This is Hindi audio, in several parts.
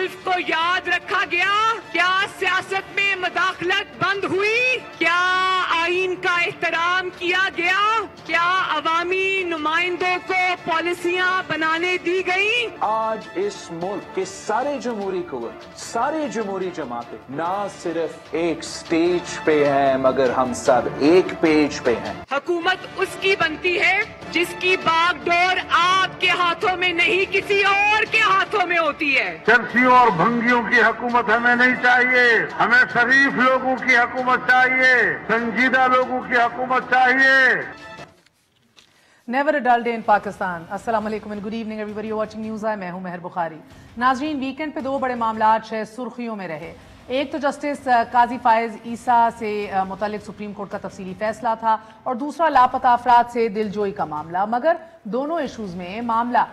हल्फ को याद रखा गया? क्या सियासत में मुदाखलत बंद हुई? क्या आईन का एहतराम किया गया? क्या अवामी नुमाइंदों को पॉलिसियां बनाने दी गई? आज इस मुल्क के सारे जमहूरी कुव्वत, सारे जमहूरी जमातें ना सिर्फ एक स्टेज पे हैं, मगर हम सब एक पेज पे हैं। हुकूमत उसकी बनती है जिसकी बागडोर आपके हाथों में नहीं, किसी और के हाथों में होती है। चरसियों और भंगियों की हुकूमत हमें नहीं चाहिए, हमें शरीफ लोगों की हुकूमत चाहिए, संजीदा लोगों की हुकूमत चाहिए। Never a dull day in Pakistan. अस्सलाम वालेकुम and good evening everybody watching news I. मैं हूं मेहर बुखारी। नाजरीन, वीकेंड पे दो बड़े मामला सुर्खियों में रहे। एक तो जस्टिस काजी फायज ईसा से मुतालिक सुप्रीम कोर्ट का तफसीली फैसला था और दूसरा लापता अफराद से दिलजोई का मामला। मगर दोनों इशूज में मामला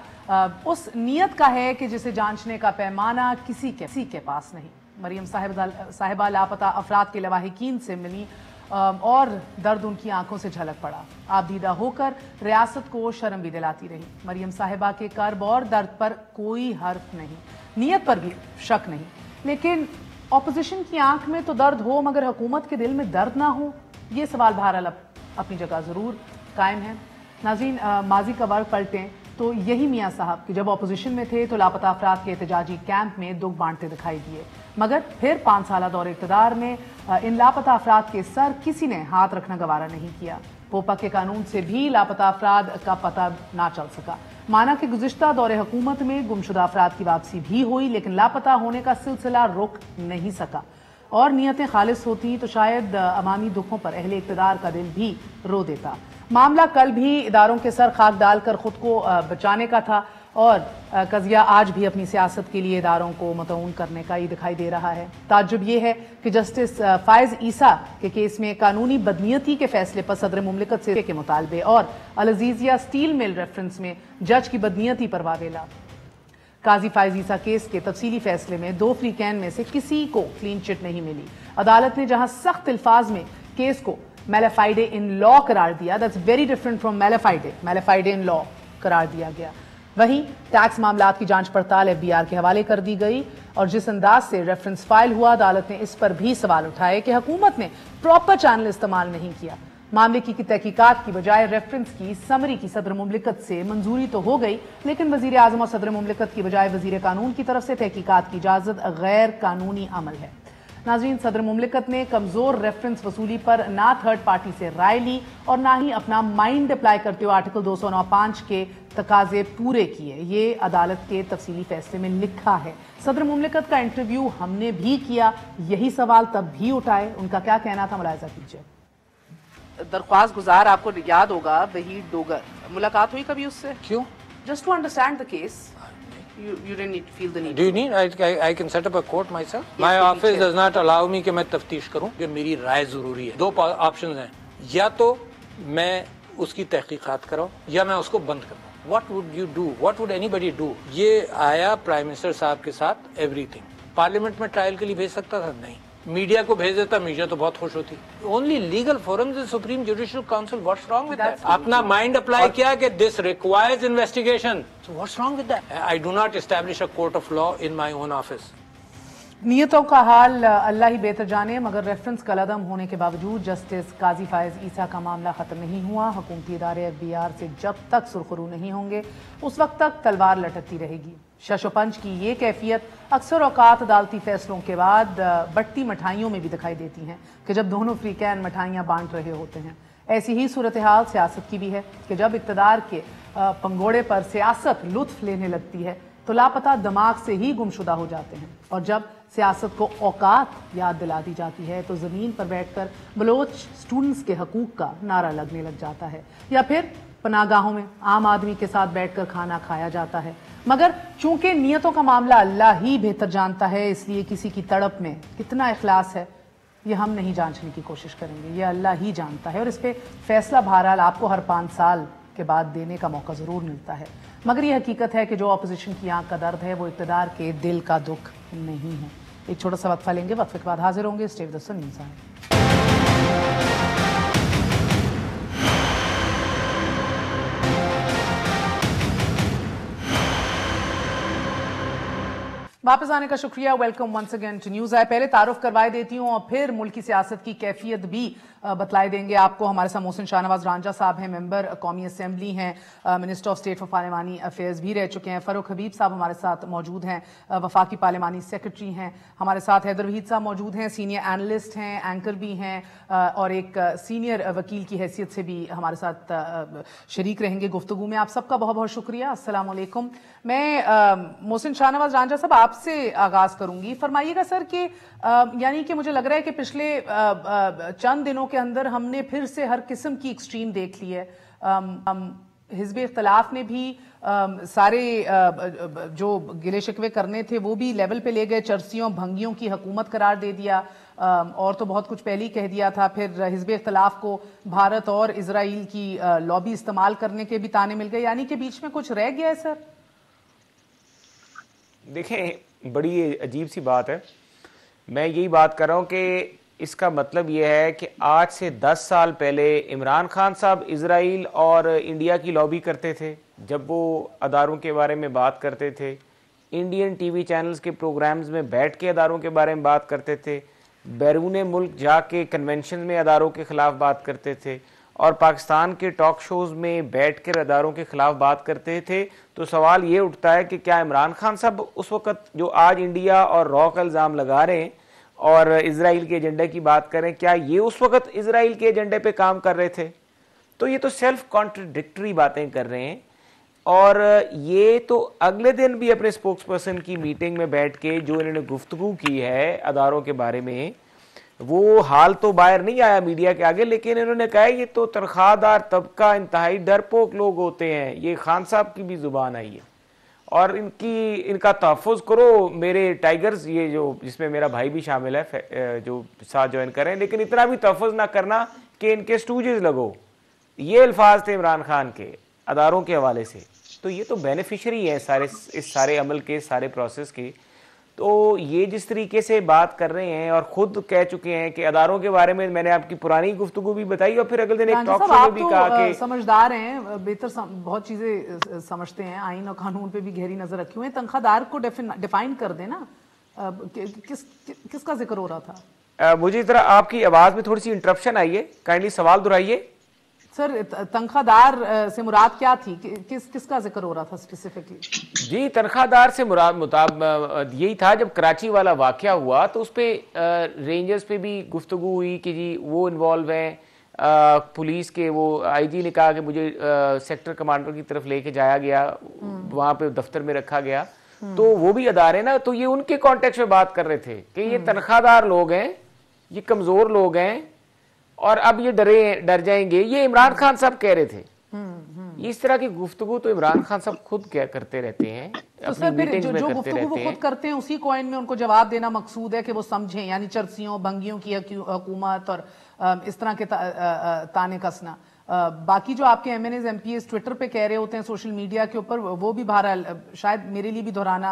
उस नीयत का है कि जिसे जांचने का पैमाना किसी के पास नहीं। मरियम साहिबा लापता अफराद के लवाहिकीन से मिली और दर्द उनकी आंखों से झलक पड़ा। आबदीदा होकर रियासत को शर्म भी दिलाती रही। मरियम साहिबा के कर्ब और दर्द पर कोई हर्फ नहीं, नीयत पर भी शक नहीं। लेकिन ऑपोजिशन की आंख में तो दर्द हो मगर हुकूमत के दिल में दर्द ना हो, ये सवाल बहरहाल अपनी जगह जरूर कायम है। नाज़रीन, माजी का वर्क पलटें तो यही मियाँ साहब कि जब ऑपोजिशन में थे तो लापता अफराद के एहतजाजी कैंप में दुख बांटते दिखाई दिए, मगर फिर 5 साल दौरे इक़्तिदार में इन लापता अफराद के सर किसी ने हाथ रखना गवारा नहीं किया। पोपा के कानून से भी लापता अफराद का पता ना चल सका। माना कि गुज़िश्ता दौरे हुकूमत में गुमशुदा अफराद की वापसी भी हुई, लेकिन लापता होने का सिलसिला रुक नहीं सका। और नीयतें खालिस होती तो शायद अवामी दुखों पर अहले इक़्तिदार का दिल भी रो देता। मामला कल भी इदारों के सर खाक डालकर खुद को बचाने का था और कज़िया आज भी अपनी सियासत के लिए इदारों को मतऊन करने का ही दिखाई दे रहा है। ताज्जुब यह है कि जस्टिस फायज ईसा के केस में कानूनी बदनीयती के फैसले पर सदर मुमलिकत से के मुतालबे और अल अज़ीज़िया स्टील मिल रेफरेंस में जज की बदनीयती पर वावेला। काजी फायज ईसा केस के तफसीली फैसले में 2 फ्री कैन में से किसी को क्लीन चिट नहीं मिली। अदालत ने जहां सख्त अल्फाज में केस को मैलेफाइडे इन लॉ करार दिया, that's very different from mala fide in law करार दिया गया, वहीं टैक्स मामलात की जांच पड़ताल FBI के हवाले कर दी गई। और जिस अंदाज से रेफरेंस फाइल हुआ, अदालत ने इस पर भी सवाल उठाए कि हुकूमत ने प्रॉपर चैनल इस्तेमाल नहीं किया। मामले की तहकीकात की बजाय रेफरेंस की समरी की सदर मुमलिकत से मंजूरी तो हो गई, लेकिन वजीर आजम और सदर मुमलिकत की बजाय वजीर कानून की तरफ से तहकीकात की इजाजत गैर कानूनी अमल है। नाज़रीन, सदर मुमलिकत ने कमजोर रेफरेंस वसूली पर ना थर्ड पार्टी से राय ली और ना ही अपना माइंड अप्लाई करते हुए आर्टिकल 209(5) के तकाजे पूरे किए। ये अदालत के तफसीली फैसले में लिखा है। सदर मुमलिकत का इंटरव्यू हमने भी किया, यही सवाल तब भी उठाए। उनका क्या कहना था, मुलाहिजा कीजिए। दरख्वास्त गुजार आपको याद होगा, वहीद डोगर, मुलाकात हुई कभी उससे? क्यों? Just to understand the case. You didn't need to feel the need. Do you need? I can set up a court myself. My office does not allow me कि मैं तफ्तीश करूं। कि मेरी राय जरूरी है। 2 ऑप्शंस हैं, या तो मैं उसकी तहकीकात कराऊं या मैं उसको बंद करूं। What would you do? What would anybody do? ये आया प्राइम मिनिस्टर साहब के साथ एवरीथिंग। पार्लियामेंट में ट्रायल के लिए भेज सकता था? नहीं। मीडिया को भेज देता, मीडिया तो बहुत खुश होती। Only legal forums is supreme judicial council. What's wrong with that? अपना माइंड अप्लाई किया कि this requires investigation, so what's wrong with that? I do not establish a court of law in my own office. नियतों का हाल अल्लाह ही बेहतर जाने, मगर रेफरेंस कलअदम होने के बावजूद जस्टिस काजी फायज ईसा का मामला खत्म नहीं हुआ। हुकूमती इदारे FBI से जब तक सुरखरू नहीं होंगे उस वक्त तक तलवार लटकती रहेगी। शशोपंच की ये कैफियत अक्सर औकात अदालती फैसलों के बाद बट्टी मिठाइयों में भी दिखाई देती हैं कि जब दोनों फ्री कैन मिठाइयाँ बांट रहे होते हैं। ऐसी ही सूरत हाल सियासत की भी है कि जब इक़्तिदार के पंगोड़े पर सियासत लुत्फ लेने लगती है तो लापता दिमाग से ही गुमशुदा हो जाते हैं। और जब सियासत को औकात याद दिला दी जाती है तो ज़मीन पर बैठकर बलोच स्टूडेंट्स के हकूक़ का नारा लगने लग जाता है, या फिर पनागाहों में आम आदमी के साथ बैठकर खाना खाया जाता है। मगर चूंकि नियतों का मामला अल्लाह ही बेहतर जानता है, इसलिए किसी की तड़प में कितना इखलास है ये हम नहीं जांचने की कोशिश करेंगे, ये अल्लाह ही जानता है। और इस पर फैसला बहरहाल आपको हर 5 साल के बाद देने का मौका ज़रूर मिलता है। मगर ये हकीकत है कि जो अपोजिशन की आंख का दर्द है वो इक़्तिदार के दिल का दुख नहीं है। एक छोटा सा वक्फा लेंगे, वक्फे के बाद हाजिर होंगे। Stay with us on news hour. वापस आने का शुक्रिया। Welcome once again to news eye. पहले तारुफ करवाए देती हूँ और फिर मुल्क की सियासत की कैफियत भी बतलाए देंगे आपको। हमारे साथ मोहसिन शाहनवाज रांझा साहब हैं, मेंबर कौमी असेंबली हैं, मिनिस्टर ऑफ स्टेट फॉर पार्लिमानी अफेयर्स भी रह चुके हैं। फ़ारूक हबीब साहब हमारे साथ मौजूद हैं, वफाकी पार्लिमानी सेक्रेटरी हैं। हमारे साथ हैदर वहीद साहब मौजूद हैं, सीनियर एनालिस्ट हैं, एंकर भी हैं और एक सीनियर वकील की हैसियत से भी हमारे साथ शरीक रहेंगे गुफ्तगू में। आप सबका बहुत बहुत शुक्रिया। अस्सलाम वालेकुम। मैं मोहसिन शाहनवाज रांझा साहब आपसे आगाज करूंगी। फरमाइएगा सर कि यानी कि मुझे लग रहा है कि पिछले चंद दिनों के अंदर हमने फिर से हर किस्म की एक्सट्रीम देख ली है। हिज़्ब इख्तिलाफ ने भी सारे जो गिले शिकवे करने थे वो भी लेवल पे ले गए, चर्सियों भंगियों की हुकूमत करार दे दिया और तो बहुत कुछ पहले ही कह दिया था। फिर हिज़्ब इख्तिलाफ को भारत और इजराइल की लॉबी इस्तेमाल करने के भी ताने मिल गए, यानी कि बीच में कुछ रह गया है सर? देखें, बड़ी अजीब सी बात है। मैं यही बात कर रहा हूँ कि इसका मतलब ये है कि आज से 10 साल पहले इमरान खान साहब इजराइल और इंडिया की लॉबी करते थे। जब वो अदारों के बारे में बात करते थे, इंडियन टीवी चैनल्स के प्रोग्राम्स में बैठ के अदारों के बारे में बात करते थे, बैरून मुल्क जाके कन्वेंशन में अदारों के ख़िलाफ़ बात करते थे और पाकिस्तान के टॉक शोज़ में बैठ कर अदारों के ख़िलाफ़ बात करते थे, तो सवाल ये उठता है कि क्या इमरान खान साहब उस वक़्त जो आज इंडिया और रॉ का इल्ज़ाम लगा रहे हैं और इजराइल के एजेंडे की बात करें, क्या ये उस वक़्त इजराइल के एजेंडे पे काम कर रहे थे? तो ये तो सेल्फ कॉन्ट्रडिक्टरी बातें कर रहे हैं। और ये तो अगले दिन भी अपने स्पोक्स पर्सन की मीटिंग में बैठ के जो इन्होंने गुफ्तगू की है अदारों के बारे में, वो हाल तो बाहर नहीं आया मीडिया के आगे, लेकिन इन्होंने कहा ये तो तनख्वाहदार तबका इंतहाई डरपोक लोग होते हैं। ये खान साहब की भी जुबान आई है और इनका तहफ़्फ़ुज़ करो मेरे टाइगर्स, ये जो जिसमें मेरा भाई भी शामिल है जो साथ ज्वाइन कर रहे हैं, लेकिन इतना भी तहफ़्फ़ुज़ ना करना कि इनके स्टूजेस लगो। ये अल्फाज थे इमरान खान के अदारों के हवाले से। तो ये तो बेनिफिशरी है इस सारे अमल के, सारे प्रोसेस के। तो ये जिस तरीके से बात कर रहे हैं और खुद कह चुके हैं कि अदारों के बारे में मैंने आपकी पुरानी गुफ्तगू भी बताई और फिर अगले दिन एक टॉक शो में भी कहा कि समझदार हैं, बेहतर बहुत चीजें समझते हैं, आइन और कानून पे भी गहरी नजर रखी हुई है। तनख्वाहदार को डिफाइन कर देना, किसका जिक्र हो रहा था? मुझे जरा आपकी आवाज में थोड़ी सी इंटरप्शन आई है, काइंडली सवाल दोहराइए। सर, तनख्वाहदार से मुराद क्या थी? किसका जिक्र हो रहा था स्पेसिफिकली? जी, तनख्वाहदार से मुराद यही था, जब कराची वाला वाकया हुआ तो उस पर रेंजर्स पे भी गुफ्तगू हुई कि जी वो इन्वॉल्व हैं। पुलिस के वो आईजी ने कहा कि मुझे सेक्टर कमांडर की तरफ लेके जाया गया, वहाँ पे दफ्तर में रखा गया। तो वो भी अदारे ना, तो ये उनके कॉन्टेक्स्ट में बात कर रहे थे कि ये तनख्वाहदार लोग हैं, ये कमजोर लोग हैं और अब ये डर जाएंगे। ये इमरान खान साहब कह रहे थे। इस तरह की गुफ्तगू तो इमरान खान साहब खुद क्या करते रहते हैं, तो सर फिर जो गुफ्तगू वो खुद करते हैं उसी कॉइन में उनको जवाब देना मकसूद है कि वो समझें, यानी चर्सियों भंगियों की हुकूमत और इस तरह के ताने कसना। बाकी जो आपके एमएनएज एमपीएस ट्विटर पे कह रहे होते हैं सोशल मीडिया के ऊपर, वो भी बहरहाल शायद मेरे लिए भी दोहराना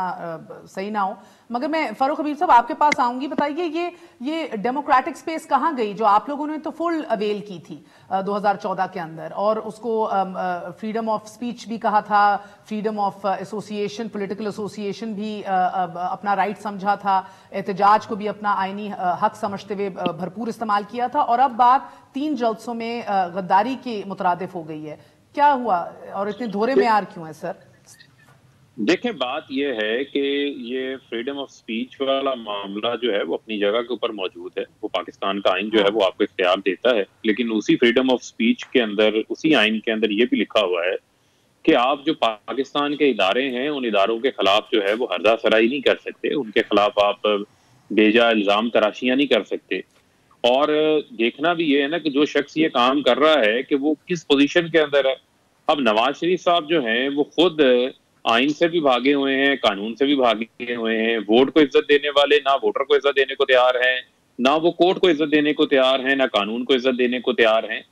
सही ना हो, मगर मैं फारूक हबीब साहब आपके पास आऊंगी। बताइए ये डेमोक्रेटिक स्पेस कहाँ गई जो आप लोगों ने तो फुल अवेल की थी 2014 के अंदर, और उसको फ्रीडम ऑफ स्पीच भी कहा था, freedom of association, political association भी अपना राइट समझा था, एहतजाज को भी अपना आईनी हक समझते हुए भरपूर इस्तेमाल किया था, और अब बात 3 जल्सों में गद्दारी के मुतरादिफ हो गई है। क्या हुआ और इतने धोरे में यार क्यों है सर? देखें, बात यह है कि ये फ्रीडम ऑफ स्पीच वाला मामला जो है वो अपनी जगह के ऊपर मौजूद है। वो पाकिस्तान का आइन जो है वो आपको इख्तियार देता है, लेकिन उसी फ्रीडम ऑफ स्पीच के अंदर, उसी आइन के अंदर ये भी लिखा हुआ है कि आप जो पाकिस्तान के इदारे हैं उन इदारों के खिलाफ जो है वो हर्जा सराई नहीं कर सकते, उनके खिलाफ आप बेजा इल्जाम तराशियां नहीं कर सकते। और देखना भी ये है ना कि जो शख्स ये काम कर रहा है कि वो किस पोजीशन के अंदर है। अब नवाज शरीफ साहब जो हैं वो खुद आइन से भी भागे हुए हैं, कानून से भी भागे हुए हैं। वोट को इज्जत देने वाले ना वोटर को इज्जत देने को तैयार हैं, ना वो कोर्ट को इज्जत देने को तैयार हैं, ना कानून को इज्जत देने को तैयार हैं।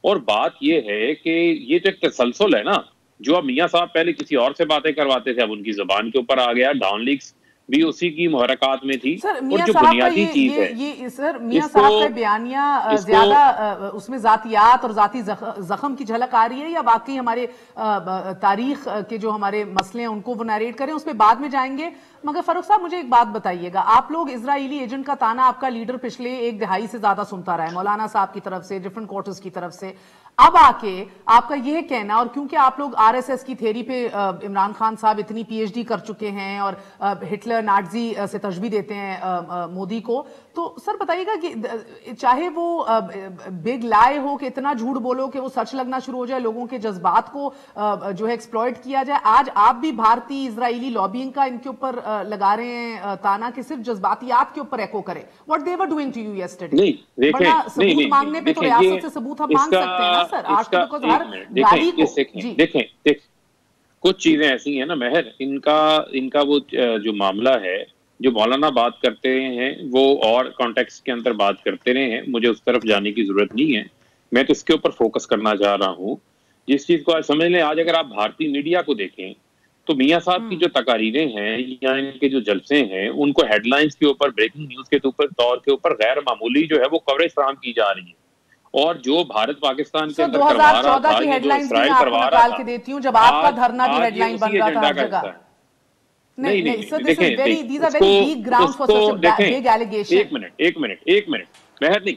और बात ये है कि ये जो एक तसलसल है ना, जो अब मियाँ साहब पहले किसी और से बातें करवाते थे, अब उनकी जुबान के ऊपर आ गया। डाउन लीक्स भी उसी की मुहरकात में थी। और जो बुनियादी चीज है, ये सर मियां साहब का बयानिया ज्यादा उसमें जातियात और जाती जख्म की झलक आ रही है, या वाकई हमारे तारीख के जो हमारे मसले हैं उनको वो नरेट करें? उस पर बाद में जाएंगे। मगर फारूक साहब मुझे एक बात बताइएगा, आप लोग इजरायली एजेंट का ताना आपका लीडर पिछले एक दिहाई से ज्यादा सुनता रहा है, मौलाना साहब की तरफ से, डिफरेंट क्वार्टर्स की तरफ से। अब आके आपका यह कहना, और क्योंकि आप लोग आरएसएस की थ्योरी पे इमरान खान साहब इतनी पीएचडी कर चुके हैं और हिटलर नाजी से तशबीह देते हैं मोदी को, तो सर बताइएगा कि चाहे वो बिग लाई हो कि इतना झूठ बोलो कि वो सच लगना शुरू हो जाए, लोगों के जज्बात को जो है एक्सप्लॉइट किया जाए, आज आप भी भारतीय इजरायली लॉबिंग का इनके ऊपर लगा रहे हैं ताना कि सिर्फ जज्बातियात के ऊपर एको करे। What they were doing to you yesterday. बड़ा सबूत मांगने पे तो रियासत से सबूत हम मांग सकते हैं ना सर। आज तो हर गाड़ी को देखें कुछ चीजें ऐसी हैं ना महर, इनका वो जो मामला है, जो मौलाना बात करते हैं वो और कॉन्टेक्स्ट के अंदर बात करते रहे हैं, मुझे उस तरफ जाने की जरूरत नहीं है। मैं तो इसके ऊपर फोकस करना चाह रहा हूँ। जिस चीज को आज समझ लें, आज अगर आप भारतीय मीडिया को देखें तो मियां साहब की जो तकारीरें हैं या इनके जो जलसे हैं, उनको हेडलाइंस के ऊपर, ब्रेकिंग न्यूज के तौर के ऊपर गैर मामूली जो है वो कवरेज फराहम की जा रही है। और जो भारत पाकिस्तान के अंदर करवा रहा था, जो इसराइल करवा रहा था, देती हूँ जब आपका धरना भी हेडलाइन बन रहा था हर जगह। नहीं sir, this is very, these are very weak grounds for such a big allegation. एक मिनट महर नहीं,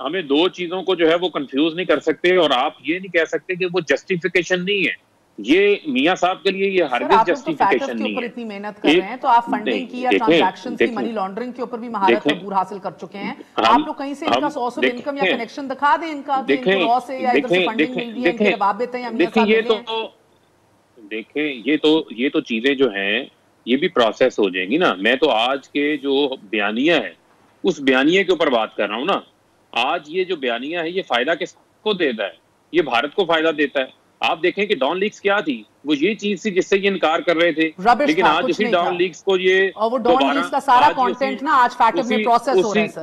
हमें दो चीजों को जो है वो कंफ्यूज नहीं कर सकते, और आप ये नहीं कह सकते कि वो जस्टिफिकेशन नहीं है। ये मियां साहब के लिए ये हरगिज जस्टिफिकेशन नहीं है। इतनी मेहनत कर रहे हैं तो आप फंडिंग की या ट्रांजैक्शंस की, मनी लॉन्ड्रिंग के ऊपर भी महारत अबूर हासिल कर चुके हैं। आप लोग कहीं से इनका सोर्स ऑफ इनकम या कनेक्शन दिखा दें इनका कि इनको लॉ से या इधर से फंडिंग मिल रही है, इनके रवाबित हैं या मियां साहब मिले हैं। देखें ये तो चीजें जो हैं ये भी प्रोसेस हो जाएंगी ना। मैं तो आज के जो बयानिया है उस बयानिया के ऊपर बात कर रहा हूँ ना। आज ये जो बयानिया है ये फायदा किसको देता है? ये भारत को फायदा देता है। आप देखें कि डॉन लीक्स क्या थी, वो ये चीज थी जिससे ये इनकार कर रहे थे, लेकिन आज इसी डॉन लीक्स को ये, और वो डॉन लीक्स का सारा कंटेंट ना आज फैक्ट में प्रोसेस हो रहा है सर।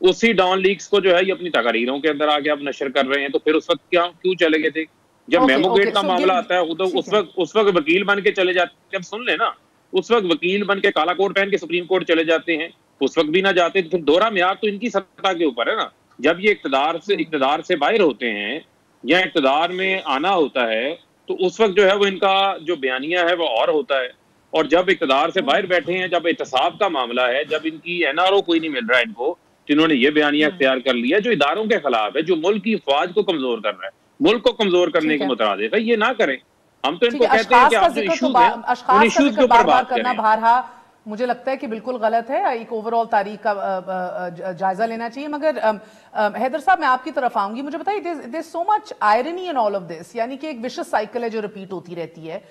उसी डॉन लीक्स को जो है ये अपनी तकरीरों के अंदर आके आप नशर कर रहे हैं। तो फिर उस वक्त क्यों चले गए थे? जब मेमोगेट का मामला आता है तो उस वक्त वकील बन के चले जाते हैं। सुन लेना, उस वक्त वकील बन के काला कोट पहन के सुप्रीम कोर्ट चले जाते हैं, उस वक्त भी ना जाते तो फिर दोहरा म्यार तो इनकी सत्ता के ऊपर है ना। जब ये इक्तदार से बाहर होते हैं या इक्तदार में आना होता है तो उस वक्त जो है वो इनका जो बयानिया है वो और होता है। और जब इक्तदार से बाहर बैठे हैं, जब एहतसाब का मामला है, जब इनकी एनआरओ कोई नहीं मिल रहा है इनको, जिन्होंने ये बयानिया इख्तियार कर लिया जो इदारों के खिलाफ है, जो मुल्क की अफवाज को कमजोर कर रहा है, मुल्क को कमजोर करने के मुतरादिफ है, ये ना करें। हम तो इनको कहते हैं कि आप जो इशूज हैं उन इशूज के ऊपर बात करें। मुझे लगता है कि बिल्कुल गलत है, एक ओवरऑल तारीख का जायजा लेना चाहिए। मगर हैदर साहब मैं आपकी तरफ आऊंगी, मुझे बताइए there so much irony in all of this, यानी कि एक विशेष साइकिल है जो रिपीट होती रहती है।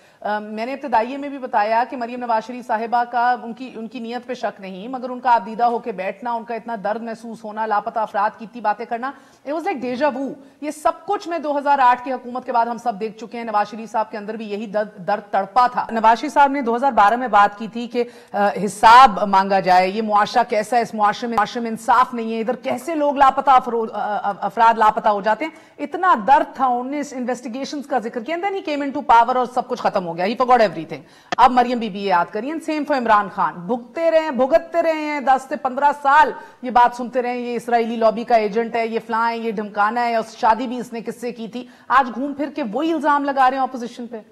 मैंने इब्तिदाइये में भी बताया कि मरियम नवाज शरीफ साहिबा का उनकी नीयत पे शक नहीं, मगर उनका आबदीदा होकर बैठना, उनका इतना दर्द महसूस होना, लापता अफराद की इतनी बातें करना, इट वाज लाइक डेजा वू। ये सब कुछ मैं 2008 की हुकूमत के बाद हम सब देख चुके हैं। नवाज शरीफ साहब के अंदर भी यही दर्द तड़पा था। नवाज शरीफ साहब ने 2012 में बात की थी कि हिसाब मांगा जाए, ये मुआशरा कैसा है, इस मुआशरे में इंसाफ नहीं है, इधर कैसे लोग लापता अफराद लापता हो जाते हैं। इतना दर्द था, उन्होंने इन्वेस्टिगेशंस का जिक्र किया, then he came into power और सब कुछ खत्म हो गया, ही फॉरगॉट एवरीथिंग। अब मरियम बीबी याद करिए, सेम फॉर इमरान खान, भुगतते रहे हैं 10 से 15 साल, ये बात सुनते रहे ये इसराइली लॉबी का एजेंट है, ये फलां है, ये ढमकाना है, और शादी भी इसने किससे की थी। आज घूम फिर के वही इल्जाम लगा रहे हैं ऑपोजिशन पे।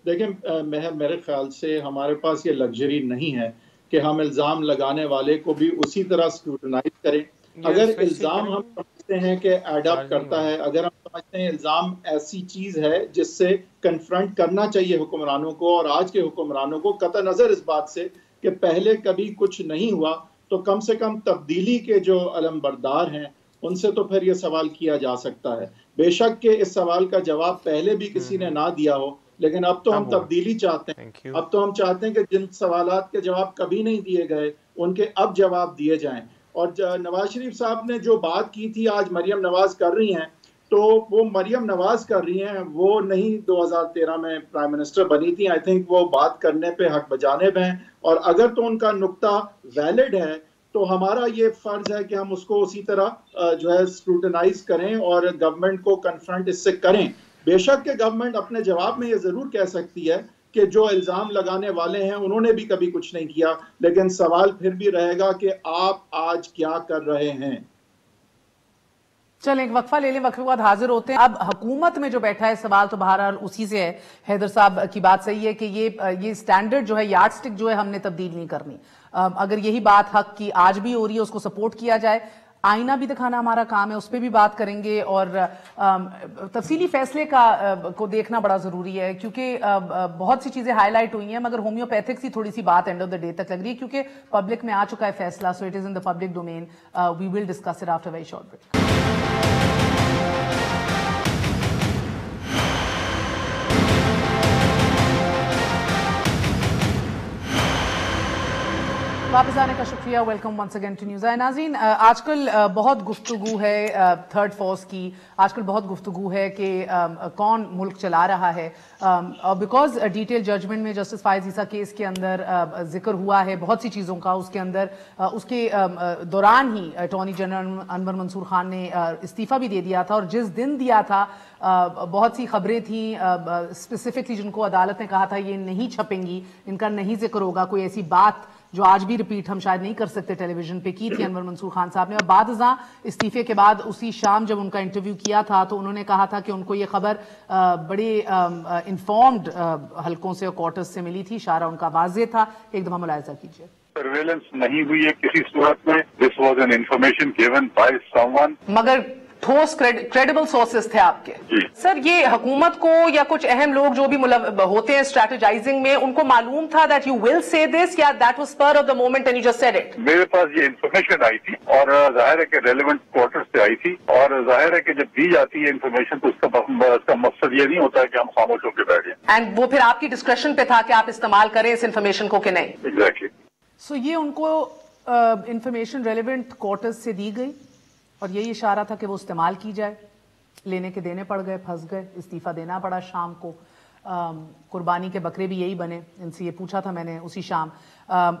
देखिए मेरे ख्याल से हमारे पास ये लग्जरी नहीं है कि हम इल्ज़ाम लगाने वाले को भी उसी तरह स्क्रूटनाइज करें। अगर इल्ज़ाम हम समझते हैं कि एडअप करता है, अगर हम समझते हैं इल्ज़ाम ऐसी चीज़ है जिससे कन्फ्रंट करना चाहिए हुक्मरानों को, और आज के हुक्मरानों को कतई नज़र इस बात से कि पहले कभी कुछ नहीं हुआ, तो कम से कम तब्दीली के जो अलमबरदार हैं उनसे तो फिर ये सवाल किया जा सकता है। बेशक के इस सवाल का जवाब पहले भी किसी ने ना दिया हो, लेकिन अब तो हम तब्दीली चाहते हैं। अब तो हम चाहते हैं कि जिन सवालात के जवाब कभी नहीं दिए गए उनके अब जवाब दिए जाएं। और नवाज शरीफ साहब ने जो बात की थी आज मरियम नवाज कर रही हैं, तो वो मरियम नवाज कर रही हैं, वो नहीं 2013 में प्राइम मिनिस्टर बनी थी। आई थिंक वो बात करने पे हक बजानिब हैं, और अगर तो उनका नुक्ता वैलिड है तो हमारा ये फर्ज है कि हम उसको उसी तरह जो है स्क्रूटनाइज करें और गवर्नमेंट को कन्फ्रंट इससे करें। बेशक के गवर्नमेंट अपने जवाब में ये जरूर कह सकती है कि जो इल्जाम लगाने वाले हैं उन्होंने भी कभी कुछ नहीं किया, लेकिन सवाल फिर भी रहेगा कि आप आज क्या कर रहे हैं। चलें एक वक्फा ले लें, वक्फे के बाद हाजिर होते हैं। अब हुकूमत में जो बैठा है, सवाल तो बहरहाल उसी से है। हैदर साहब की बात सही है कि ये स्टैंडर्ड जो है, यार्ड स्टिक जो है, हमने तब्दील नहीं करनी। अगर यही बात हक की आज भी हो रही है, उसको सपोर्ट किया जाए। आईना भी दिखाना हमारा काम है, उस पर भी बात करेंगे। और तफसीली फैसले को देखना बड़ा जरूरी है, क्योंकि बहुत सी चीजें हाईलाइट हुई हैं, मगर होम्योपैथिक्स ही थोड़ी सी बात एंड ऑफ द डे तक लग रही है, क्योंकि पब्लिक में आ चुका है फैसला। So it is in the public domain. We will discuss it after very short break. वापस आने का शुक्रिया। Welcome once again to news. नाज़रीन, आजकल बहुत गुफ्तगू है थर्ड फोर्स की। आजकल बहुत गुफ्तगू है कि कौन मुल्क चला रहा है। बिकॉज डिटेल जजमेंट में जस्टिस फायज़ ईसा केस के अंदर जिक्र हुआ है बहुत सी चीज़ों का। उसके अंदर उसके दौरान ही अटॉर्नी जनरल अनवर मंसूर खान ने इस्तीफ़ा भी दे दिया था, और जिस दिन दिया था बहुत सी खबरें थी स्पेसिफिकली जिनको अदालत ने कहा था ये नहीं छपेंगी, इनका नहीं जिक्र होगा। कोई ऐसी बात जो आज भी रिपीट हम शायद नहीं कर सकते टेलीविजन पे, की थी अनवर मंसूर खान साहब ने। और बादज़ां इस्तीफे के बाद उसी शाम जब उनका इंटरव्यू किया था तो उन्होंने कहा था कि उनको ये खबर बड़े इन्फॉर्म्ड हलकों से और क्वार्टर्स से मिली थी। इशारा उनका वाज़ेह था। एक दफा मुलाहिजा कीजिए। सर्वेलेंस नहीं हुई है किसी सूरत में। This was an information given by someone, मगर ठोस क्रेडिबल सोर्सेस थे आपके। सर, ये हुकूमत को या कुछ अहम लोग जो भी होते हैं स्ट्रेटेजाइजिंग में, उनको मालूम था that you will say this, या that was spur of the moment and you just said it? मेरे पास ये इन्फॉर्मेशन आई थी और जाहिर है कि रेलेवेंट क्वार्टर से आई थी, और जाहिर है कि जब दी जाती है इन्फॉर्मेशन तो उसका मकसद ये नहीं होता है कि हम खामोश होकर बैठ जाएं। एंड वो फिर आपकी डिस्क्रिप्शन पे था कि आप इस्तेमाल करें इस इन्फॉर्मेशन को कि नहीं। एग्जैक्टली। सो ये उनको इन्फॉर्मेशन रेलेवेंट क्वार्टर्स से दी गई और यही इशारा था कि वो इस्तेमाल की जाए। लेने के देने पड़ गए, फंस गए, इस्तीफा देना पड़ा शाम को। कुर्बानी के बकरे भी यही बने। इनसे ये पूछा था मैंने उसी शाम।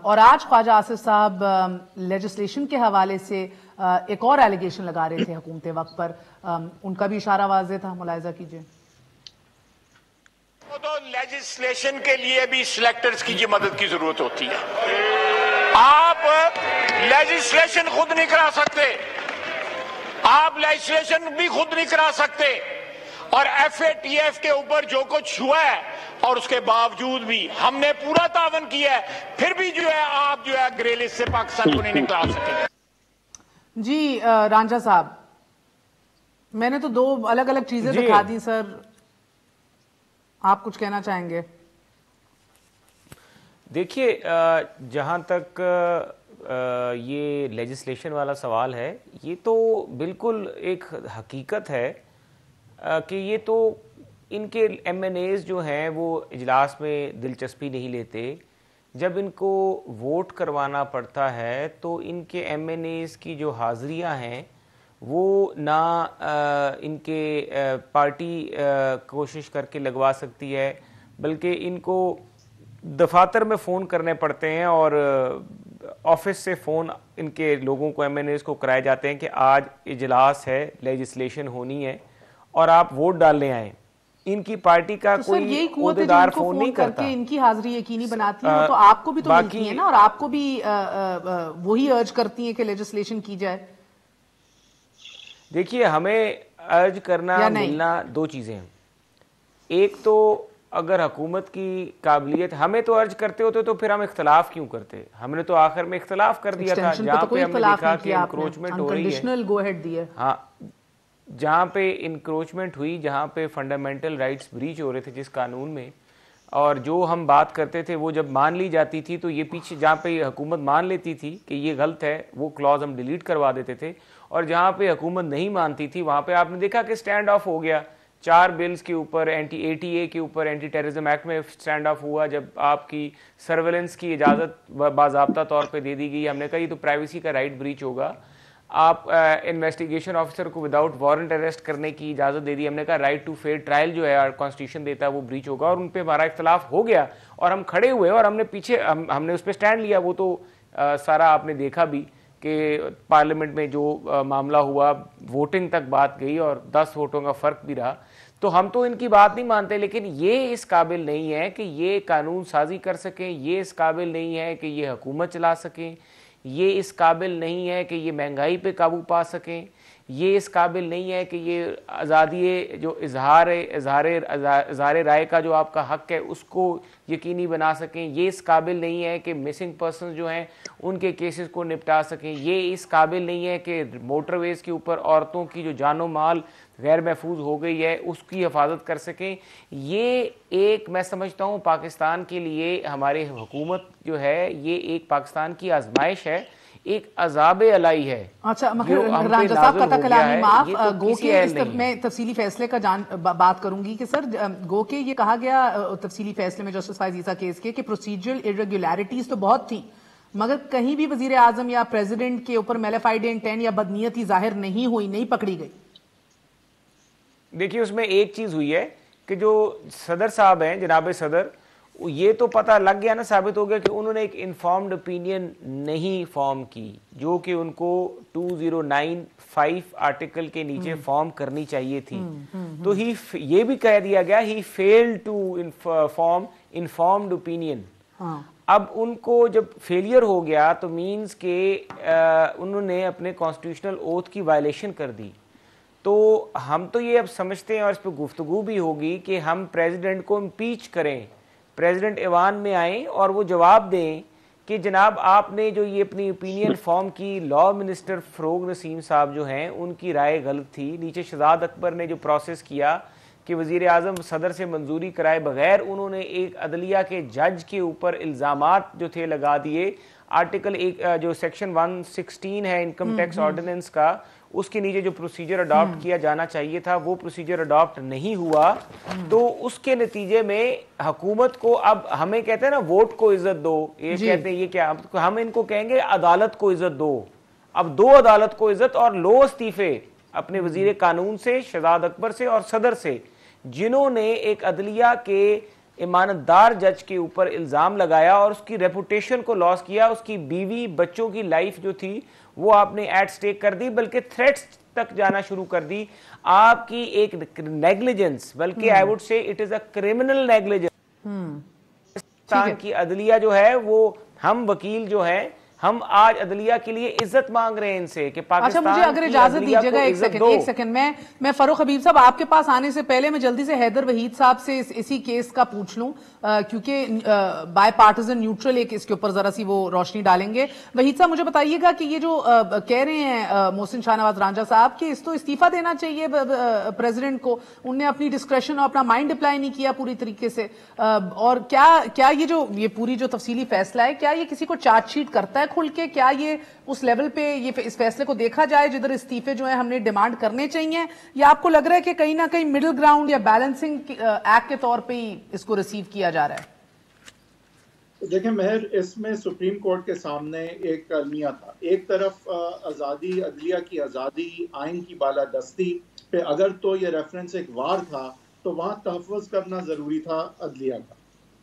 और आज ख्वाजा आसिफ साहब लेजिस्लेशन के हवाले से एक और एलिगेशन लगा रहे थे हुकूमत वक्त पर। उनका भी इशारा वाज़ेह था। मुलाहिजा कीजिए। तो लेजिस्लेशन के लिए भी सिलेक्टर्स की मदद की जरूरत होती है। आप लेजिस्लेशन खुद नहीं करा सकते, आप लेजिस्लेशन भी खुद नहीं करा सकते, और FATF के ऊपर जो कुछ हुआ है और उसके बावजूद भी हमने पूरा तावन किया है, फिर भी जो है आप जो है ग्रे लिस्ट से पाकिस्तान को नहीं निकाल सके। जी रांझा साहब, मैंने तो दो अलग अलग चीजें दिखा दी सर, आप कुछ कहना चाहेंगे? देखिए, जहां तक ये लेजिस्लेशन वाला सवाल है, ये तो बिल्कुल एक हकीकत है कि ये तो इनके MNAs जो हैं वो इजलास में दिलचस्पी नहीं लेते। जब इनको वोट करवाना पड़ता है तो इनके MNAs की जो हाज़िरियाँ हैं वो ना इनके पार्टी कोशिश करके लगवा सकती है, बल्कि इनको दफातर में फ़ोन करने पड़ते हैं और ऑफिस से फ़ोन इनके लोगों को MNAs को कराए जाते हैं कि आज इजलास है, लेजिस्लेशन होनी है और आप वोट डालने आए। इनकी पार्टी का तो कोई ओहदेदार फ़ोन नहीं करता। इनकी हाजिरी यकीनी बनाती है, तो आपको भी तो मिलती है ना, और आपको भी वही अर्ज करती है कि लेजिस्लेशन की जाए। देखिए, हमें अर्ज करना मिलना दो चीज़ें हैं। एक तो अगर हुकूमत की काबिलियत, हमें तो अर्ज करते होते तो फिर हम इख्तलाफ क्यों करते? हमने तो आखिर में इख्तलाफ कर दिया था जहाँ पे हमने देखा कि इंक्रोचमेंट हो रही है। हाँ, जहाँ पे इंक्रोचमेंट हुई, जहाँ पे फंडामेंटल राइट्स ब्रीच हो रहे थे जिस कानून में, और जो हम बात करते थे वो जब मान ली जाती थी तो ये पीछे, जहाँ पे हुकूमत मान लेती थी कि ये गलत है, वो क्लॉज हम डिलीट करवा देते थे, और जहाँ पे हुकूमत नहीं मानती थी वहाँ पे आपने देखा कि स्टैंड ऑफ हो गया। 4 बिल्स के ऊपर, ATA के ऊपर, एंटी टेररिज्म एक्ट में स्टैंड ऑफ हुआ जब आपकी सर्वेलेंस की इजाज़त बाज़ाब्ता तौर पे दे दी गई। हमने कहा ये तो प्राइवेसी का राइट ब्रीच होगा। आप इन्वेस्टिगेशन ऑफिसर को विदाउट वारंट अरेस्ट करने की इजाज़त दे दी। हमने कहा राइट टू फेयर ट्रायल जो है कॉन्स्टिट्यूशन देता है वो ब्रीच होगा, और उन पर हमारा इख्तलाफ हो गया और हम खड़े हुए और हमने पीछे हमने उस पर स्टैंड लिया। वो तो सारा आपने देखा भी कि पार्लियामेंट में जो मामला हुआ, वोटिंग तक बात गई और 10 वोटों का फ़र्क भी रहा। तो हम तो इनकी बात नहीं मानते, लेकिन ये इस काबिल नहीं है कि ये कानून साजी कर सकें, ये इस काबिल नहीं है कि ये हुकूमत चला सकें, ये इस काबिल नहीं है कि ये महंगाई पे काबू पा सकें, ये इस काबिल नहीं है कि ये आज़ादी जो इजहार राय का जो आपका हक है उसको यकीनी बना सकें। ये इस काबिल नहीं है कि मिसिंग पर्सन जो हैं उनके केसेस को निपटा सकें। ये इस काबिल नहीं है कि मोटरवेज़ के ऊपर औरतों की जो जानो माल गैर महफूज हो गई है उसकी हिफाजत कर सकें। ये एक मैं समझता हूँ पाकिस्तान के लिए हमारी हुकूमत जो है ये एक पाकिस्तान की आजमाइश है, एक अजाब अलाई है। अच्छा मगर रांझा साहब का कलामी माफ गो के इस मैं तफसीली फैसले का बात करूंगी कि सर गो के ये कहा गया तफसीली फैसले में जस्टिस फाइज ईसा केस के कि प्रोसीजरल इरेगुलरिटीज तो बहुत थी मगर कहीं भी वजीर आजम या प्रेसिडेंट के ऊपर मेलेफाइड इंटेंट या बदनीयती जाहिर नहीं हुई, नहीं पकड़ी गई। देखिए उसमें एक चीज हुई है कि जो सदर साहब हैं जनाब सदर, ये तो पता लग गया ना, साबित हो गया कि उन्होंने एक इन्फॉर्म्ड ओपिनियन नहीं फॉर्म की जो कि उनको 2095 आर्टिकल के नीचे फॉर्म करनी चाहिए थी। तो ये भी कह दिया गया he failed to form informed opinion. अब उनको जब फेलियर हो गया तो मींस के उन्होंने अपने कॉन्स्टिट्यूशनल ओथ की वायलेशन कर दी। तो हम तो ये अब समझते हैं और इस पर गुफ्तगू भी होगी कि हम प्रेसिडेंट को इम्पीच करें, प्रेसिडेंट ऐवान में आए और वो जवाब दें कि जनाब आपने जो ये अपनी ओपिनियन फॉर्म की, लॉ मिनिस्टर फरोग नसीम साहब जो हैं उनकी राय गलत थी। नीचे शहजाद अकबर ने जो प्रोसेस किया कि वज़ीर आज़म सदर से मंजूरी कराए बगैर उन्होंने एक अदलिया के जज के ऊपर इल्ज़ामात जो थे लगा दिए। आर्टिकल एक जो सेक्शन 116 है इनकम टैक्स ऑर्डिनेंस का, उसके नीचे जो प्रोसीजर अडॉप्ट किया जाना चाहिए था वो प्रोसीजर अडॉप्ट नहीं हुआ। तो उसके नतीजे में हुकूमत को अब हमें कहते हैं ना वोट को इज्जत दो, ये कहते हैं ये क्या, हम इनको कहेंगे अदालत को इज्जत दो। अब दो अदालत को इज्जत और लो इस्तीफे अपने वजीर कानून से, शहजाद अकबर से और सदर से, जिन्होंने एक अदलिया के ईमानदार जज के ऊपर इल्ज़ाम लगाया और उसकी रेपुटेशन को लॉस किया, उसकी बीवी बच्चों की लाइफ जो थी वो आपने एट स्टेक कर दी, बल्कि थ्रेट्स तक जाना शुरू कर दी। आपकी एक नेग्लिजेंस, बल्कि I would say it is a criminal negligence. Pakistan की अदलिया जो है वो, हम वकील जो है हम आज अदलिया के लिए इज्जत मांग रहे हैं इनसे कि पाकिस्तान। अच्छा मुझे अगर इजाजत दीजिएगा एक सेकंड मैं फरूख हबीब साहब आपके पास आने से पहले मैं जल्दी से हैदर वहीद साहब से इसी केस का पूछ लूं क्योंकि बाय पार्टिजन न्यूट्रल एक इसके ऊपर जरा सी वो रोशनी डालेंगे। वहीद साहब मुझे बताइएगा कि ये जो कह रहे हैं मोहसिन शाहनवाज रांझा साहब कि इस तो इस्तीफा देना चाहिए प्रेसिडेंट को, उनने अपनी डिस्क्रेशन और अपना माइंड अप्लाई नहीं किया पूरी तरीके से, और क्या ये पूरी जो तफसीली फैसला है क्या ये किसी को चार्जशीट करता है खुल के? क्या ये उस लेवल पे ये इस फैसले को देखा जाए जिधर इस्तीफे जो है हमने डिमांड करने चाहिए, या आपको लग रहा है कि कहीं ना कहीं मिडिल ग्राउंड या बैलेंसिंग एक्ट के तौर पे ही इसको रिसीव किया जा रहा है? देखें मेहर, इसमें सुप्रीम कोर्ट के सामने एक अलमिया था। एक तरफ आज़ादी, अदलिया की आज़ादी, आइन की बालादस्ती पे अगर तो ये रेफरेंस एक वार था तो वहाँ तहफ़्फ़ुज़ करना ज़रूरी था अदलिया का।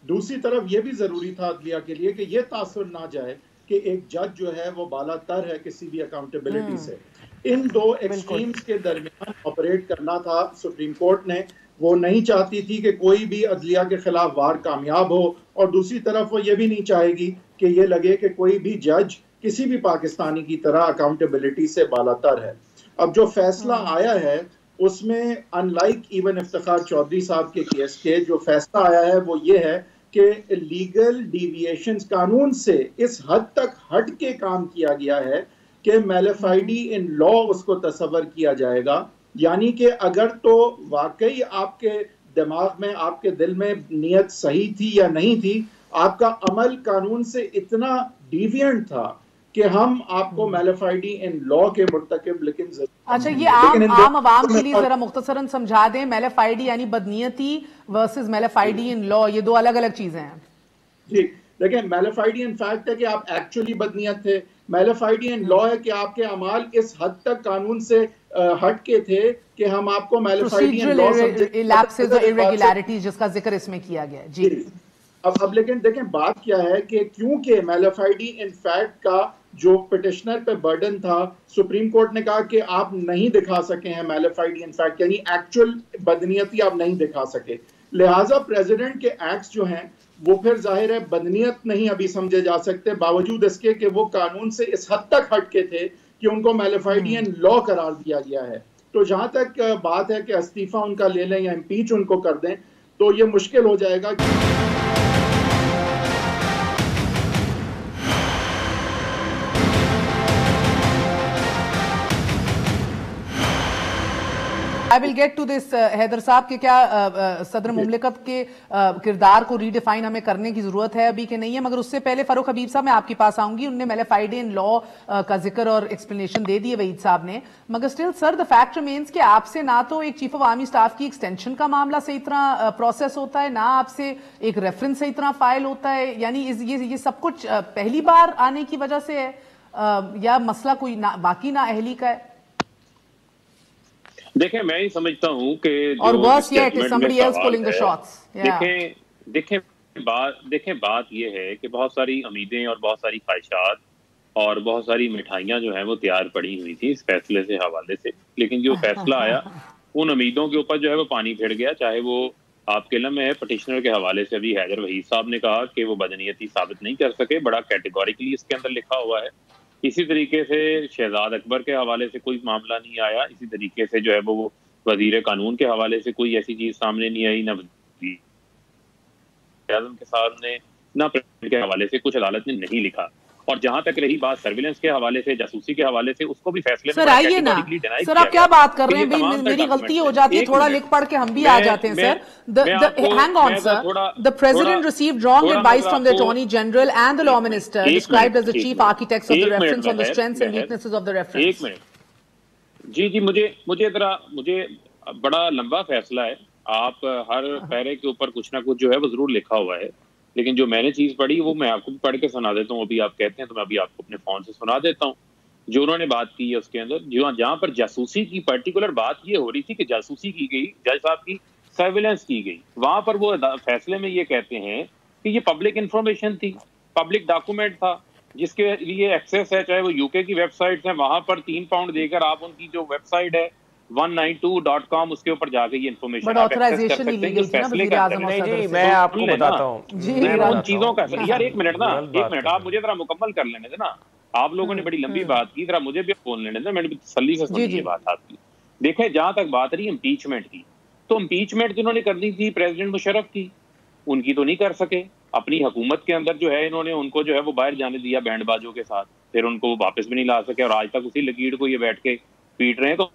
दूसरी तरफ ये भी ज़रूरी था अदलिया के लिए कि ये तासुर ना जाए कि एक जज जो है वो बालातर है किसी भी अकाउंटेबिलिटी से। इन दो एक्सट्रीम्स के दरमियान ऑपरेट करना था सुप्रीम कोर्ट ने। वो नहीं चाहती थी कि कोई भी अदलिया के खिलाफ वार कामयाब हो, और दूसरी तरफ वो ये भी नहीं चाहेगी कि ये लगे कि कोई भी जज किसी भी पाकिस्तानी की तरह अकाउंटेबिलिटी से बालातर है। अब जो फैसला आया है उसमें अनलाइक इवन इफ्तिखार चौधरी साहब के केस के जो फैसला आया है वो ये है कि लीगल डिविएशंस कानून से इस हद तक हट के काम किया गया है कि मेलेफाइडी इन लॉ उसको तस्वर किया जाएगा। यानी कि अगर तो वाकई आपके दिमाग में, आपके दिल में नियत सही थी या नहीं थी, आपका अमल कानून से इतना डिविएंट था कि हम आपको मेलेफाइडी इन लॉ के मुर्तकिब, लेकिन अच्छा ये आम आवाम के लिए जरा मुख्तसरन समझा दें, मेलेफाइडी यानी बदनीयती वर्सेस मेलेफाइडी इन लॉ, ये दो अलग अलग चीजें हैं। जी देखिए, मेलेफाइडी इन फैक्ट है कि आप एक्चुअली बदनीयत थे, मेलेफाइडी इन लॉ है कि आपके अमाल इस हद तक कानून से हट के थे कि हम आपको मेलेफाइडी इन लॉ लैप्सेस और इरेगुलरिटीज जिसका जिक्र इसमें किया गया। जी अब लेकिन देखें बात क्या है कि क्योंकि मेलेफाइडी इन फैक्ट का जो पिटिशनर पे बर्डन था, सुप्रीम कोर्ट ने कहा कि आप नहीं दिखा सके हैं मेलेफाइडी इन फैक्ट, यानी एक्चुअल बदनीयती आप नहीं दिखा सके। लिहाजा प्रेसिडेंट के एक्ट्स जो हैं वो फिर जाहिर है बदनीयत नहीं अभी समझे जा सकते, बावजूद इसके कि वो कानून से इस हद तक हट के थे कि उनको मैलेफाइडियन लॉ करार दिया गया है। तो जहां तक बात है कि इस्तीफा उनका ले लें या इम्पीच उनको कर दें, तो ये मुश्किल हो जाएगा। I will get to this Haider साहब कि क्या सदर मुमलिकत के किरदार को रीडिफाइन हमें करने की जरूरत है अभी कि नहीं है, मगर उससे पहले फारूक हबीब साहब मैं आपके पास आऊंगी। उनने मैलेफाइडियन लॉ का जिक्र और एक्सप्लेनेशन दे दिए वहीद साहब ने, मगर still sir the fact remains कि आपसे ना तो एक चीफ ऑफ आर्मी स्टाफ की एक्सटेंशन का मामला सही तरह प्रोसेस होता है, ना आपसे एक रेफरेंस सही तरह फाइल होता है। यानी ये सब कुछ पहली बार आने की वजह से है या मसला कोई बाकी ना अहली का है? देखें, मैं ही समझता हूं कि और worse yet is somebody else pulling the shots. देखें बात यह है कि बहुत सारी उम्मीदें और बहुत सारी ख्वाहिशात और बहुत सारी मिठाइयां जो हैं वो तैयार पड़ी हुई थी इस फैसले से हवाले से, लेकिन जो फैसला आया उन उम्मीदों के ऊपर जो है वो पानी फिर गया। चाहे वो आपके इल्म में है पटिशनर के हवाले से अभी हैदर वहीद साहब ने कहा कि वो बदनीयती साबित नहीं कर सके, बड़ा कैटेगोरिकली इसके अंदर लिखा हुआ है। इसी तरीके से शहजाद अकबर के हवाले से कोई मामला नहीं आया, इसी तरीके से जो है वो वजीर कानून के हवाले से कोई ऐसी चीज सामने नहीं आई, ना आजम के सामने ना प्रेसिडेंट के हवाले से कुछ अदालत ने नहीं लिखा। और जहां तक रही बात सर्विलेंस के हवाले से, जासूसी के हवाले से, उसको भी फैसले सर आइए ना सर, आप क्या बात कर रहे हैं भाई, मेरी गलती हो जाती है, थोड़ा लिख पढ़ के हम भी आ जाते हैं sir. Hang on sir, the president received wrong advice from the attorney general and the law minister described as the chief architects of the reference on the strengths and weaknesses of the reference. एक मिनट जी, मुझे बड़ा लंबा फैसला है, आप हर पैरे के ऊपर कुछ ना कुछ जो है वो जरूर लिखा हुआ है, लेकिन जो मैंने चीज पढ़ी वो मैं आपको पढ़ के सुना देता हूँ। अभी आप कहते हैं तो मैं अभी आपको अपने फोन से सुना देता हूँ जो उन्होंने बात की है उसके अंदर। जहाँ पर जासूसी की पर्टिकुलर बात ये हो रही थी कि जासूसी की गई, जज साहब की सर्विलेंस की गई, वहां पर वो फैसले में ये कहते हैं कि ये पब्लिक इंफॉर्मेशन थी, पब्लिक डॉक्यूमेंट था जिसके लिए एक्सेस है, चाहे वो यूके की वेबसाइट है, वहां पर 3 पाउंड देकर आप उनकी जो वेबसाइट है 192.com उसके ऊपर जाके ये इन्फॉर्मेशन आप एक्सेस कर सकते हैं। फैसले नहीं, मैं आपको बताता हूँ उन चीजों का। यार एक मिनट आप मुझे जरा मुकम्मल कर लेने देना। आप लोगों ने बड़ी लंबी बात की, जरा मुझे भी बोल लेने देना, मैंने भी तसल्ली से सुनी ये बात आपकी। देखे, जहां तक बात रही इम्पीचमेंट की, तो इम्पीचमेंट जिन्होंने करनी थी प्रेसिडेंट मुशर्रफ की, उनकी तो नहीं कर सके। अपनी हुकूमत के अंदर जो है इन्होंने उनको जो है वो बाहर जाने दिया बैंडबाजों के साथ, फिर उनको वापस भी नहीं ला सके और आज तक उसी लकीर को ये बैठ के पीट रहे हैं। तो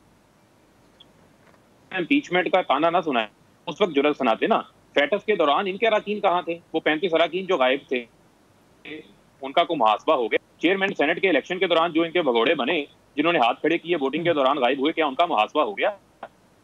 इम्पीचमेंट का ताना ना सुनाए, उस वक्त जुर्रत सुनाते ना। फैटस के दौरान इनके अराकीन कहाँ थे? वो 35 अराकीन जो गायब थे, उनका को मुहासबा हो गया। चेयरमैन सेनेट के इलेक्शन के दौरान जो इनके भगोड़े बने, जिन्होंने हाथ खड़े किए वोटिंग के दौरान गायब हुए, क्या उनका मुहासबा हो गया?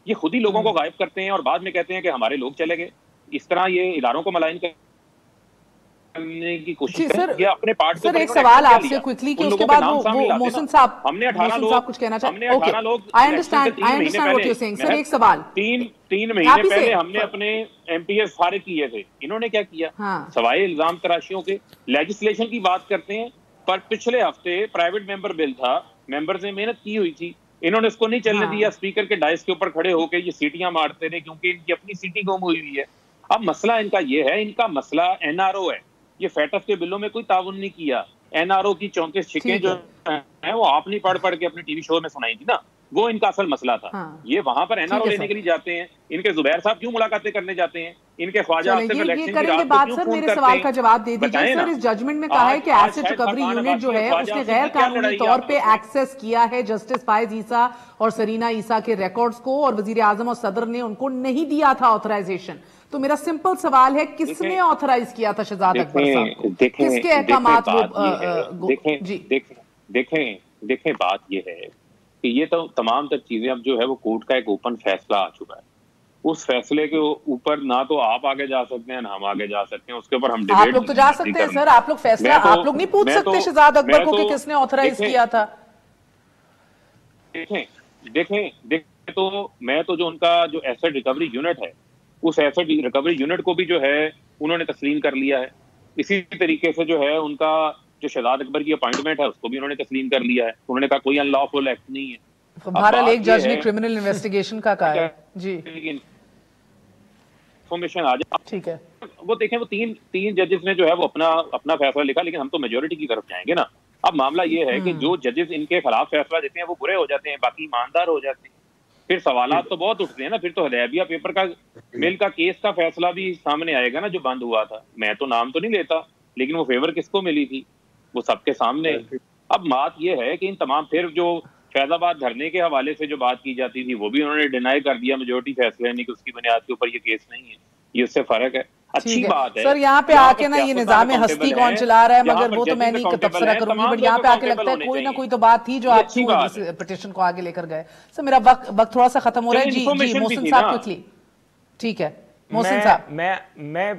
ये खुद ही लोगों को गायब करते हैं और बाद में कहते हैं कि हमारे लोग चले गए। इस तरह ये इदारों को मलाइन करने की कोशिश है। ये अपने पार्ट सर एक सवाल आपसे क्विकली कि उसके बाद वो मोहसिन साहब, हमने 18 लोग कुछ कहना चाहते हैं। Okay, I understand what you saying. Sir एक सवाल, 3 महीने पहले हमने अपने एमपीएस फारिग किए थे, इन्होंने क्या किया? सवाए इल्जाम तराशियों के लेजिस्लेशन की बात करते हैं, पर पिछले हफ्ते प्राइवेट मेंबर बिल था, मेंबर्स ने मेहनत की हुई थी, इन्होंने उसको नहीं चलने दिया। स्पीकर के डाइस के ऊपर खड़े होकर ये सीटियां मारते रहे क्योंकि इनकी अपनी सीटी गुम हुई हुई है। अब मसला इनका ये है, इनका मसला एनआरओ है। ये फैटफ के बिलों में कोई ताउन नहीं किया। एनआरओ की 34 छिकें जो है वो आप नहीं पढ़ के अपने टीवी शो में सुनाई थी ना, वो इनका असल मसला था। ये वहां पर एनआरओ लेने के लिए जाते हैं। इनके जुबैर साहब क्यों मुलाकातें करने जाते हैं? इनके ख्वाजा ये करेंगे बात। सर मेरे सवाल का जवाब दे दीजिए। सर इस जजमेंट में कहा है कि एसेट रिकवरी यूनिट जो है उसने गैर कानूनी तौर पे एक्सेस किया है जस्टिस फायज ईसा और सरीना ईसा के रिकॉर्ड्स को, और वजीर आजम और सदर ने उनको नहीं दिया था ऑथराइजेशन। तो मेरा सिंपल सवाल है, किसने ऑथराइज किया था शहजाद अकबर साहब को? किसके अहकामात वो? देखें बात ये है कि ये तो तमाम तक चीजें अब जो है वो कोर्ट का एक ओपन फैसला आ चुका है। उस फैसले के ऊपर ना तो आप आगे जा सकते हैं ना हम आगे जा सकते हैं, उसके ऊपर हम आप लोग तो जा सकते हैं सर, आप लोग फैसला आप लोग नहीं पूछ सकते शहजाद अकबर को कि किसने ऑथराइज किया था। देखें तो मैं तो जो उनका जो एसेट रिकवरी यूनिट है, उस एसेट रिकवरी यूनिट को भी जो है उन्होंने तस्लीम कर लिया है। इसी तरीके से जो है उनका जो शहजाद अकबर की अपॉइंटमेंट है उसको भी उन्होंने तस्लीम कर लिया है। उन्होंने कहा कोई अनलॉफुल एक्ट नहीं है। बहरहाल एक जज ने क्रिमिनल इन्वेस्टिगेशन का कहा है जी, इन्फॉर्मेशन आ जाए। ठीक है, वो देखें वो तीन जजेस ने जो है वो अपना फैसला लिखा, लेकिन हम तो मेजोरिटी की तरफ जाएंगे ना। अब मामला ये है कि जो जजेस इनके खिलाफ फैसला देते हैं वो बुरे हो जाते हैं, बाकी ईमानदार हो जाते हैं। फिर सवालात तो बहुत उठते हैं ना। फिर तो हदैबिया पेपर का मिल का केस का फैसला भी सामने आएगा ना, जो बंद हुआ था। मैं तो नाम तो नहीं लेता, लेकिन वो फेवर किसको मिली थी वो सबके सामने। अब बात ये है कि इन तमाम, फिर जो फैजाबाद धरने के हवाले से जो बात की जाती थी वो भी उन्होंने डिनाई कर दिया, मेजोरिटी फैसला नहीं कि उसकी बुनियाद के ऊपर ये केस नहीं है। ये उससे फर्क है। अच्छी बात है सर, यहाँ पे आके ना ये निजाम हस्ती कौन चला रहा है, मगर वो तो मैं नहीं तबसरा करूंगी, बट यहाँ पे आके लगता है कोई ना कोई तो बात थी जो आप पिटिशन को आगे लेकर गए। सर मेरा वक्त थोड़ा सा खत्म हो रहा है। जी मोहसिन साहब क्विकली। ठीक है मोहसिन साहब, मैं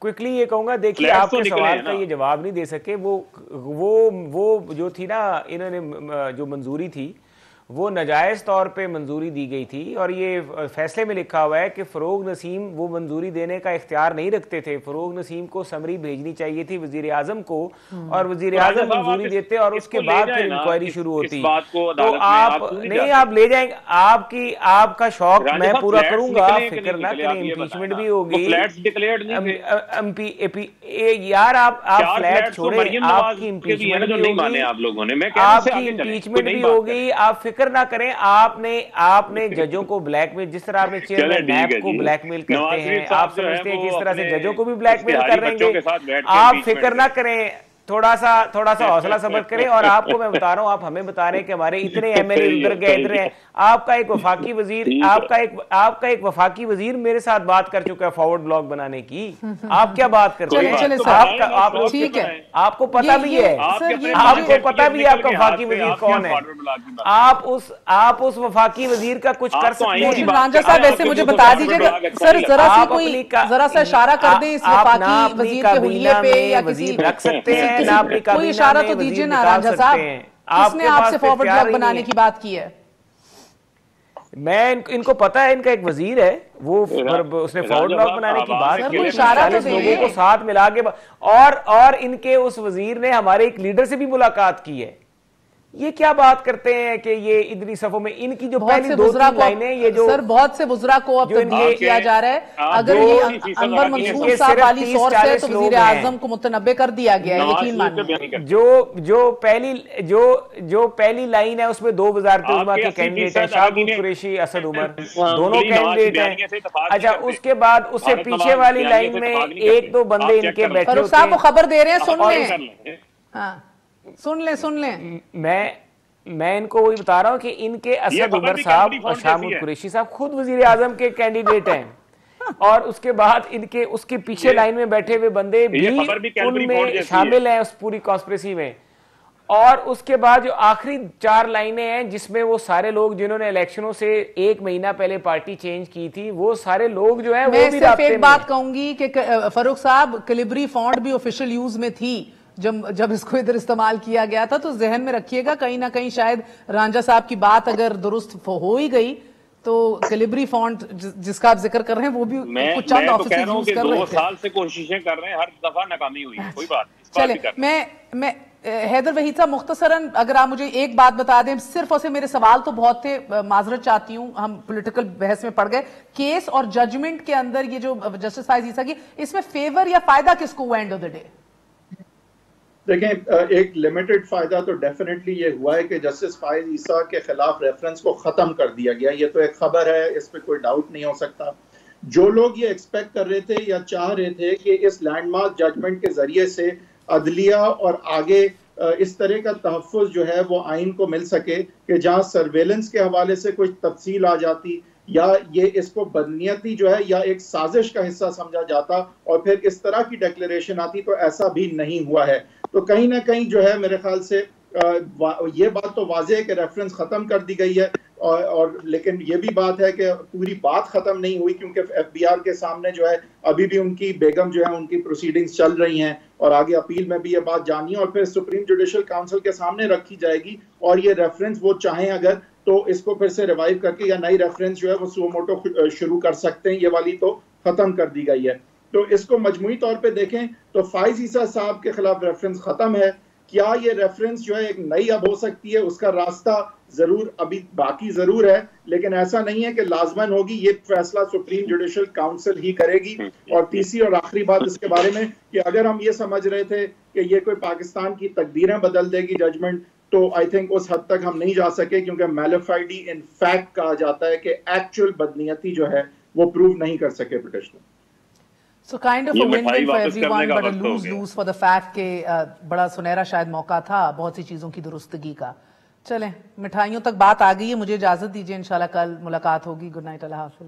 क्विकली ये कहूंगा, देखिए आपके सवाल का ये जवाब नहीं दे सके। वो जो थी ना, इन्होंने जो मंजूरी थी वो नाजायज़ तौर पे मंजूरी दी गई थी, और ये फैसले में लिखा हुआ है कि फ़रोग नसीम वो मंजूरी देने का इख्तियार नहीं रखते थे। फ़रोग नसीम को समरी भेजनी चाहिए थी वज़ीर आज़म को, और वज़ीर आज़म मंजूरी देते और उसके बाद फिर इंक्वायरी शुरू होती। तो आप नहीं, आप ले जाएंगे, आपका शौक मैं पूरा करूंगा, फिक्र ना करें। इम्पीचमेंट भी होगी यार, आप फ्लैट छोड़े, आपकी इम्पीचमेंट भी होगी, आपकी इम्पीचमेंट भी होगी, आप फिक्र ना करें। आपने जजों को ब्लैकमेल, जिस तरह आपने चेयरमैन नैब को ब्लैकमेल करते हैं, आप समझते हैं कि इस तरह से जजों को भी ब्लैकमेल कर रहेंगे। आप फिक्र ना करें, थोड़ा सा हौसला सब्र करें। और आपको मैं बता रहा हूं, आप हमें बता रहे हैं कि हमारे इतने एमएलए उधर गए, इधर हैं। आपका एक वफाकी वजीर मेरे साथ बात कर चुका है फॉरवर्ड ब्लॉक बनाने की। आप क्या बात करते हैं? आपको पता भी है, आपको पता भी है आपका वफाकी वजीर कौन है। आप उस वफाकी वजीर का कुछ कर सकते हैं। रांझा साहब ऐसे मुझे बता दीजिएगा सर, जरा सा इशारा कर दें इस वफाकी वजीर के हुलिये पे, या किसी रख सकते हैं कोई इशारा तो दीजिए ना रांझा साहब, किसने आपसे फॉरवर्ड ब्लॉक बनाने की बात की है? मैं इनको पता है, इनका एक वजीर है, वो उसने फॉरवर्ड ब्लॉक बनाने की बात की, 40 लोगों को साथ मिला के, और इनके उस वजीर ने हमारे एक लीडर से भी मुलाकात की है। ये क्या बात करते हैं कि ये इतनी सफों में इनकी जो पहली 2-3 लाइनें, ये जो सर बहुत से बुज़रा को अब तब्दील किया जा रहा है। अगर ये अनवर मंसूर साहब वाली सोर्स है तो वज़ीर आज़म को मुतनब्बे कर दिया गया है, यकीन मानिए। जो पहली लाइन है उसमें 2 वज़ारत उज़्मा के कैंडिडेट हैं, शाहबूब कुरैशी, असद उमर, दोनों कैंडिडेट हैं। अच्छा, उसके बाद उससे पीछे वाली लाइन में 1-2 बंदे इनके बैठे फारूक साहब वो खबर दे रहे हैं, सुन लें। मैं इनको वही बता रहा हूँ कि इनके असद उमर साहब और शाहबूब कुरैशी साहब खुद वजीर आजम के कैंडिडेट हैं, और उसके बाद इनके उसके पीछे लाइन में बैठे हुए बंदे भी उनमें शामिल हैं उस पूरी कॉन्स्पिरेसी में। और उसके बाद जो आखिरी 4 लाइनें हैं जिसमें वो सारे लोग जिन्होंने इलेक्शनों से 1 महीना पहले पार्टी चेंज की थी, वो सारे लोग जो है वो भी सिर्फ एक बात कहूंगी कि फारूक साहब, कैलिबरी फॉन्ट भी ऑफिशियल यूज में थी जब इसको इधर इस्तेमाल किया गया था, तो जहन में रखिएगा कहीं ना कहीं शायद रांझा साहब की बात अगर दुरुस्त हो ही गई तो कैलिबरी फॉन्ट जिसका आप जिक्र कर रहे हैं वो भी कुछ चंद ऑफिसर्स यूज कर रहे थे। 2 साल से कोशिशें कर रहे हैं, हर दफा नाकामी हुई है। कोई बात नहीं। चले, मैं हैदर वहीद साहब मुख्तसरन अगर आप मुझे एक बात बता दें, सिर्फ और सिर्फ मेरे सवाल तो बहुत थे, माजरत चाहती हूँ, हम पॉलिटिकल बहस में पड़ गए। केस और जजमेंट के अंदर ये जो जस्टिस फाइज ईसा की, इसमें फेवर या फायदा किसको हुआ एंड ऑफ द डे? देखें, एक लिमिटेड फायदा तो डेफिनेटली ये हुआ है कि जस्टिस फाइज ईसा के खिलाफ रेफरेंस को खत्म कर दिया गया। ये तो एक खबर है, इस पे कोई डाउट नहीं हो सकता। जो लोग ये एक्सपेक्ट कर रहे थे या चाह रहे थे कि इस लैंडमार्क जजमेंट के जरिए से अदलिया और आगे इस तरह का तहफ़्फ़ुज़ जो है वो आइन को मिल सके कि जहाँ सर्वेलेंस के हवाले से कुछ तफसील आ जाती, या ये इसको बदनीयती जो है या एक साजिश का हिस्सा समझा जाता और फिर इस तरह की डिक्लेरेशन आती, तो ऐसा भी नहीं हुआ है। तो कहीं ना कहीं जो है मेरे ख्याल से ये बात तो वाज़ेह है कि रेफरेंस ख़त्म कर दी गई है, और लेकिन ये भी बात है कि पूरी बात ख़त्म नहीं हुई, क्योंकि FBI के सामने जो है अभी भी उनकी बेगम जो है उनकी प्रोसीडिंग्स चल रही हैं, और आगे अपील में भी ये बात जानी है और फिर सुप्रीम जुडिशल काउंसिल के सामने रखी जाएगी। और ये रेफरेंस वो चाहें अगर तो इसको फिर से रिवाइव करके या नई रेफरेंस जो है वो सुओ मोटो शुरू कर सकते हैं। ये वाली तो ख़त्म कर दी गई है। तो इसको मजमूई तौर पे देखें तो फाइज ईसा साहब के खिलाफ रेफरेंस ख़त्म है। क्या ये रेफरेंस जो है एक नई अब हो सकती है, उसका रास्ता जरूर अभी बाकी जरूर है, लेकिन ऐसा नहीं है कि लाजमन होगी। ये फैसला सुप्रीम जुडिशल काउंसिल ही करेगी। और तीसरी और आखिरी बात इसके बारे में कि अगर हम ये समझ रहे थे कि ये कोई पाकिस्तान की तकदीरें बदल देगी जजमेंट, तो आई थिंक उस हद तक हम नहीं जा सके, क्योंकि मैलिफाइडी इन फैक्ट कहा जाता है कि एक्चुअल बदनीयती जो है वो प्रूव नहीं कर सके petitioner. So kind of a win-win for everyone, but a lose-lose for the fact के बड़ा सुनहरा शायद मौका था बहुत सी चीजों की दुरुस्तगी का। चलें, मिठाइयों तक बात आ गई है, मुझे इजाजत दीजिए, इंशाल्लाह कल मुलाकात होगी। गुड नाइट, अल्लाह हाफिज।